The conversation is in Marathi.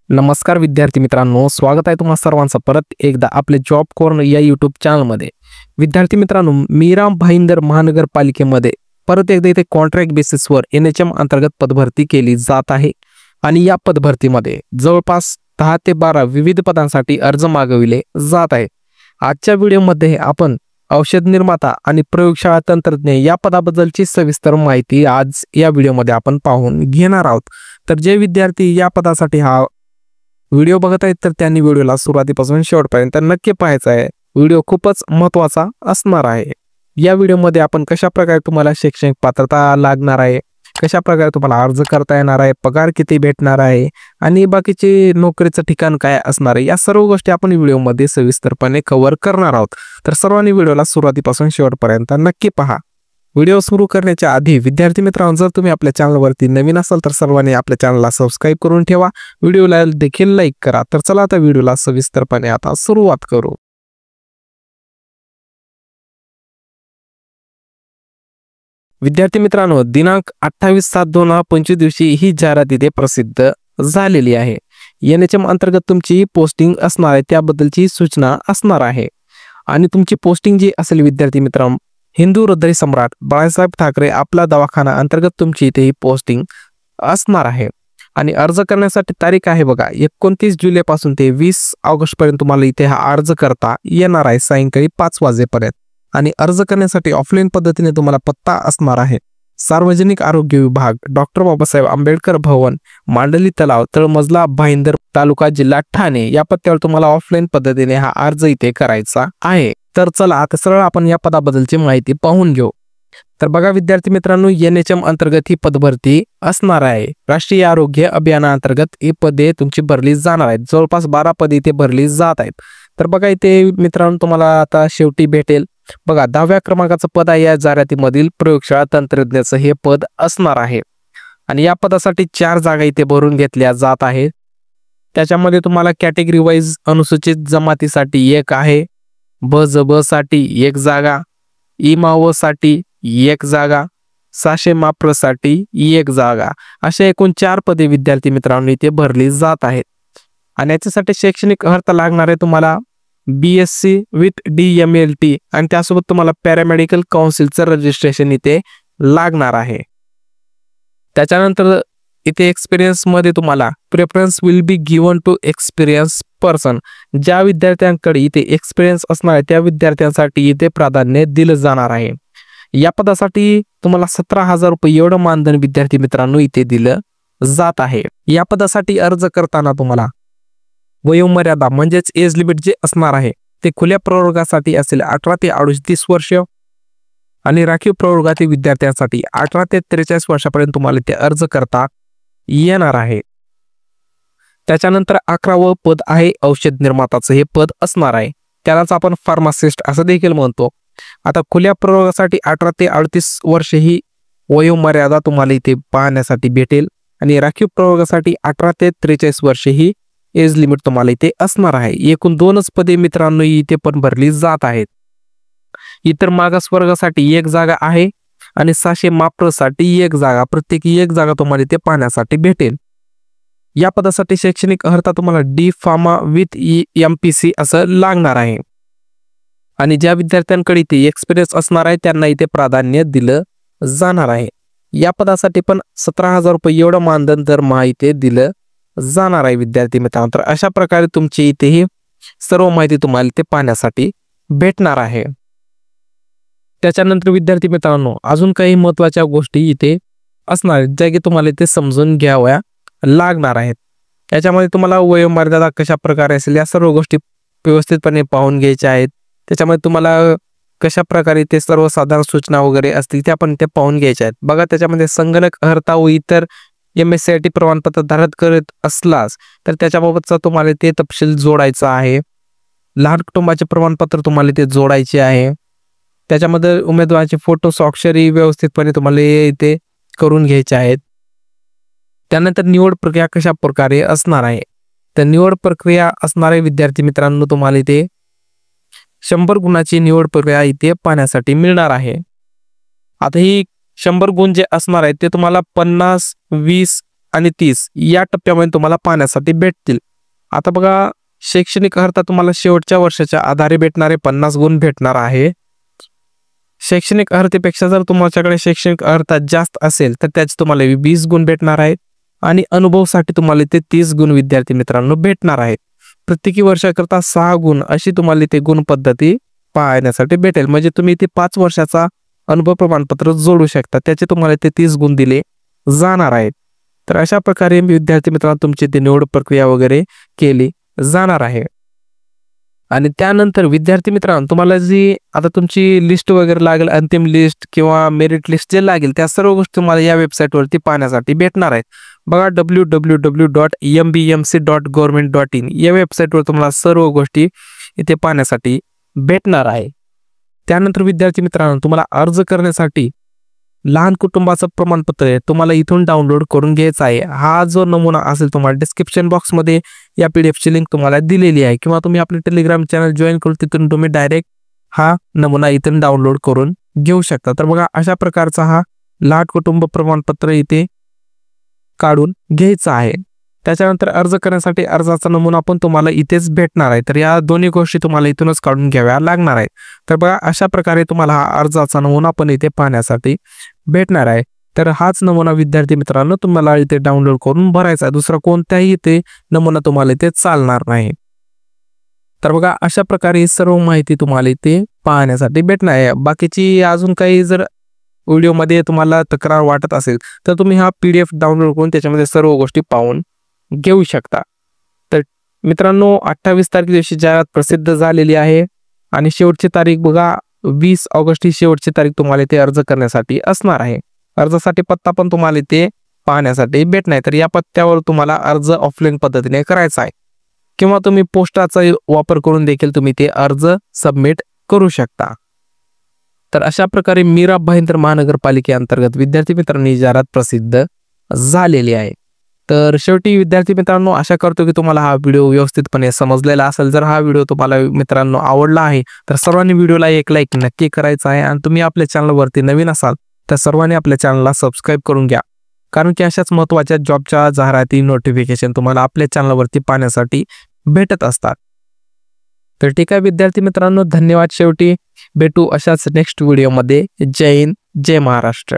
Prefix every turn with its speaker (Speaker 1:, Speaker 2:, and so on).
Speaker 1: नमस्कार विद्यार्थी मित्रांनो, स्वागत आहे तुम्हा सर्वांचं परत एकदा आपले जॉब कॉर्नर या यूट्यूब चॅनलमध्ये। विद्यार्थी मित्रांनो, मीरा भाईंदर महानगरपालिकेमध्ये परत एकदा इथे कॉन्ट्रॅक्ट बेसिसवर NHM अंतर्गत पदभरती केली जात आहे आणि या पदभरतीमध्ये जवळपास 10 ते 12 विविध पदांसाठी अर्ज मागविले जात आहे। आजच्या व्हिडिओमध्ये आपण औषध निर्माता आणि प्रयोगशाळा तंत्रज्ञ या पदाबद्दलची सविस्तर माहिती आज या व्हिडिओमध्ये आपण पाहून घेणार आहोत। तर जे विद्यार्थी या पदासाठी हा व्हिडिओ बघत आहेत तर त्यांनी व्हिडिओला सुरुवातीपासून शेवटपर्यंत नक्की पाहायचा आहे। व्हिडिओ खूपच महत्त्वाचा असणार आहे। या व्हिडिओमध्ये आपण कशा प्रकारे तुम्हाला शैक्षणिक पात्रता लागणार आहे, कशा प्रकारे तुम्हाला अर्ज करता येणार आहे, पगार किती भेटणार आहे आणि बाकीचे नोकरीचं ठिकाण काय असणार आहे, या सर्व गोष्टी आपण व्हिडिओमध्ये सविस्तरपणे कव्हर करणार आहोत। तर सर्वांनी व्हिडिओला सुरुवातीपासून शेवटपर्यंत नक्की पहा। व्हिडिओ सुरू करण्याच्या आधी विद्यार्थी मित्रांनो, जर तुम्ही आपल्या चॅनलवरती नवीन असाल तर सर्वांनी आपल्या चॅनलला सबस्क्राइब करून ठेवा, व्हिडिओला देखील लाईक करा। तर चला आता व्हिडिओला सविस्तरपणे आता सुरुवात करू। विद्यार्थी मित्रांनो, दिनांक 28/7/2025 दिवशी ही जाहिरात इथे प्रसिद्ध झालेली आहे। NHM अंतर्गत तुमची पोस्टिंग असणार आहे त्याबद्दलची सूचना असणार आहे आणि तुमची पोस्टिंग जी असेल विद्यार्थी मित्रांनो, हिंदू हृदय सम्राट बाळासाहेब ठाकरे आपला दवाखाना अंतर्गत तुमची इथे ही पोस्टिंग असणार आहे आणि अर्ज करण्यासाठी तारीख आहे बघा 29 जुलैपासून ते 20 ऑगस्ट पर्यंत तुम्हाला इथे हा अर्ज करता येणार आहे सायंकाळी 5 वाजेपर्यंत। आणि अर्ज करण्यासाठी ऑफलाईन पद्धतीने तुम्हाला पत्ता असणार आहे सार्वजनिक आरोग्य विभाग, डॉक्टर बाबासाहेब आंबेडकर भवन, मांडली तलाव, तळमजला, भाईंदर तालुका, जिल्हा ठाणे या पत्त्यावर तुम्हाला ऑफलाईन पद्धतीने हा अर्ज इथे करायचा आहे। तर चला आता सरळ आपण या पदाबद्दलची माहिती पाहून घेऊ। तर बघा विद्यार्थी मित्रांनो, NHM अंतर्गत ही पदभरती असणार आहे। राष्ट्रीय आरोग्य अभियानाअंतर्गत ही पदे तुमची भरली जाणार आहेत। जवळपास 12 पदे इथे भरली जात आहेत। तर बघा इथे मित्रांनो तुम्हाला आता शेवटी भेटेल बघा 10व्या क्रमांकाचं पद आहे या जाहिरातीमधील प्रयोगशाळा तंत्रज्ञाचं हे पद असणार आहे आणि या पदासाठी 4 जागा इथे भरून घेतल्या जात आहेत। त्याच्यामध्ये तुम्हाला कॅटेगरी वाईज अनुसूचित जमातीसाठी 1 आहे, ब साठी 1 जागा, इमाव साठी 1 जागा, साशे माप्रसाठी 1 जागा, अशा एकूण 4 पदे विद्यार्थी मित्रांनो इथे भरली जात आहेत। आणि याच्यासाठी शैक्षणिक अर्हता लागणार आहे तुम्हाला BSc विथ DMLT आणि त्यासोबत तुम्हाला पॅरामेडिकल काउन्सिलचं रजिस्ट्रेशन इथे लागणार आहे। त्याच्यानंतर इथे एक्सपिरियन्स मध्ये तुम्हाला preference will be given to experience person, ज्या विद्यार्थ्यांकडे इथे एक्सपिरियन्स असणार आहे त्या विद्यार्थ्यांसाठी इथे प्राधान्य दिलं जाणार आहे। या पदासाठी तुम्हाला 17,000 रुपये एवढं मानधन विद्यार्थी मित्रांनो इथे दिलं जात आहे। या पदासाठी अर्ज करताना तुम्हाला वयोमर्यादा म्हणजेच एज लिमिट जे असणार आहे ते खुल्या प्रवर्गासाठी असेल 18 ते 38 वर्ष आणि राखीव प्रवर्गातील विद्यार्थ्यांसाठी 18 ते 43 वर्षापर्यंत तुम्हाला ते अर्ज करता येणार आहे। त्याच्यानंतर 11वं पद आहे औषध निर्माताचं हे पद असणार आहे, त्यालाच आपण फार्मासिस्ट असं देखील म्हणतो। आता खुल्या प्रवर्गासाठी 18 ते 38 वर्ष ही वयोमर्यादा तुम्हाला इथे पाहण्यासाठी भेटेल आणि राखीव प्रवर्गासाठी 18 ते 43 वर्ष ही एज लिमिट तुम्हाला इथे असणार आहे। एकूण 2च पदे मित्रांनो इथे पण भरली जात आहेत। इतर मागासवर्गासाठी 1 जागा आहे आणि साशे माप्रसाठी 1 जागा, प्रत्येकी 1 जागा तुम्हाला इथे पाहण्यासाठी भेटेल। या पदासाठी शैक्षणिक अर्हता तुम्हाला D फार्मा विथ MPC असं लागणार आहे आणि ज्या विद्यार्थ्यांकडे इथे एक्सपिरियन्स असणार आहे त्यांना इथे प्राधान्य दिलं जाणार आहे। या पदासाठी पण 17,000 रुपये एवढं मानधन दरमहा इथे दिलं जाणार आहे विद्यार्थी मित्रांनो। तर अशा प्रकारे तुमची इथे ही सर्व माहिती तुम्हाला इथे पाहण्यासाठी भेटणार आहे। त्याच्यानंतर विद्यार्थी मित्रांनो अजून काही महत्त्वाच्या गोष्टी इथे असणार आहेत ज्या की तुम्हाला इथे समजून घ्याव्या लागणार आहेत। याच्यामध्ये तुम्हाला वयोमर्यादा कशा प्रकारे असेल या सर्व गोष्टी व्यवस्थितपणे पाहून घ्यायच्या आहेत। त्याच्यामध्ये तुम्हाला कशा प्रकारे ते सर्वसाधारण सूचना वगैरे असतील त्या पण ते पाहून घ्यायच्या आहेत। बघा त्याच्यामध्ये संगणक अर्हता व इतर MSCIT प्रमाणपत्र धारण करत असलास तर त्याच्याबाबतचा तुम्हाला ते तपशील जोडायचा आहे। लहान कुटुंबाचे प्रमाणपत्र तुम्हाला ते जोडायचे आहे। त्याच्यामध्ये उमेदवाराचे फोटो स्वाक्षरी व्यवस्थितपणे तुम्हाला इथे करून घ्यायचे आहेत। त्यानंतर निवड प्रक्रिया कशा प्रकारे असणार आहे तर निवड प्रक्रिया असणारे विद्यार्थी मित्रांनो तुम्हाला इथे 100 गुणाची निवड प्रक्रिया इथे पाहण्यासाठी मिळणार आहे। आता ही 100 गुण जे असणार आहेत ते तुम्हाला 50, 20 आणि 30 या टप्प्यामध्ये तुम्हाला पाहण्यासाठी भेटतील. आता बघा, शैक्षणिक अर्हता तुम्हाला शेवटच्या वर्षाच्या आधारे भेटणारे 50 गुण भेटणार आहे. शैक्षणिक अर्हतेपेक्षा जर तुमच्याकडे शैक्षणिक अर्हता जास्त असेल तर त्याचे तुम्हाला 20 गुण भेटणार आहेत आणि अनुभवासाठी तुम्हाला ते 30 गुण विद्यार्थी मित्रांनो भेटणार आहेत. प्रत्येकी वर्षाकरता 6 गुण अशी तुम्हाला ते गुण पद्धती पाहण्यासाठी भेटेल. म्हणजे तुम्ही ते 5 वर्षाचा अनुभव प्रमाणपत्र जोडू शकता, त्याचे तुम्हाला ते 30 गुण दिले जाणार आहेत. तर अशा प्रकारे विद्यार्थी मित्रांनो तुमची ती निवड प्रक्रिया वगैरे केली जाणार आहे. आणि त्यानंतर विद्यार्थी मित्रांनो तुम्हाला जी आता तुमची लिस्ट वगैरे लागेल, अंतिम लिस्ट किंवा मेरिट लिस्ट जे लागेल त्या सर्व गोष्टी तुम्हाला या वेबसाईटवरती पाहण्यासाठी भेटणार आहेत. बघा, www.mbmc.government.in या वेबसाईटवर तुम्हाला सर्व गोष्टी इथे पाहण्यासाठी भेटणार आहे. त्यानंतर विद्यार्थी मित्रांनो तुम्हाला अर्ज करण्यासाठी लहान कुटुंबाचं प्रमाणपत्र आहे तुम्हाला इथून डाउनलोड करून घ्यायचा आहे. हा जो नमुना असेल तुम्हाला डिस्क्रिप्शन बॉक्समध्ये या PDF ची लिंक तुम्हाला दिलेली आहे किंवा तुम्ही आपले टेलिग्राम चॅनल जॉईन करून तिथून तुम्ही डायरेक्ट हा नमुना इथून डाउनलोड करून घेऊ शकता. तर बघा, अशा प्रकारचा हा लहान कुटुंब प्रमाणपत्र इथे काढून घ्यायचा आहे. त्याच्यानंतर अर्ज करण्यासाठी अर्जाचा नमुना पण तुम्हाला इथेच भेटणार आहे. तर या दोन्ही गोष्टी तुम्हाला इथूनच काढून घ्याव्या लागणार आहेत. तर बघा, अशा प्रकारे तुम्हाला हा अर्जाचा नमुना पण इथे पाहण्यासाठी भेटणार आहे. तर हाच नमुना विद्यार्थी मित्रांनो तुम्हाला इथे डाउनलोड करून भरायचा आहे. दुसरा कोणताही इथे नमुना तुम्हाला इथे चालणार नाही. तर बघा, अशा प्रकारे ही सर्व माहिती तुम्हाला इथे पाहण्यासाठी भेटणार आहे. बाकीची अजून काही जर व्हिडिओमध्ये तुम्हाला तक्रार वाटत असेल तर तुम्ही हा PDF डाउनलोड करून त्याच्यामध्ये सर्व गोष्टी पाहून घेऊ शकता. तर मित्रांनो 28 तारखे दिवशी जाहिरात प्रसिद्ध झालेली आहे आणि शेवटची तारीख बघा 20 ऑगस्ट ही शेवटची तारीख तुम्हाला इथे अर्ज करण्यासाठी असणार आहे. अर्जासाठी पत्ता पण तुम्हाला इथे पाहण्यासाठी भेटणार. तर या पत्त्यावर तुम्हाला अर्ज ऑफलाईन पद्धतीने करायचा आहे किंवा तुम्ही पोस्टाचा वापर करून देखील तुम्ही ते अर्ज सबमिट करू शकता. तर अशा प्रकारे मीरा भाईंदर महानगरपालिकेअंतर्गत विद्यार्थी मित्रांनो ही जाहिरात प्रसिद्ध झालेली आहे. तर शेवटी विद्यार्थी मित्रांनो आशा करतो की तुम्हाला हा व्हिडिओ व्यवस्थितपणे समजलेला असेल. जर हा व्हिडिओ तुम्हाला मित्रांनो आवडला आहे तर सर्वांनी व्हिडिओला एक लाईक नक्की करायचा आहे आणि तुम्ही आपल्या चॅनलवरती नवीन असाल तर सर्वांनी आपल्या चॅनलला सबस्क्राईब करून घ्या, कारण की अशाच महत्त्वाच्या जॉबच्या जाहिराती नोटिफिकेशन तुम्हाला आपल्या चॅनलवरती पाहण्यासाठी भेटत असतात. तर ठीक आहे विद्यार्थी मित्रांनो, धन्यवाद. शेवटी भेटू अशाच नेक्स्ट व्हिडिओमध्ये. जय हिंद, जय महाराष्ट्र.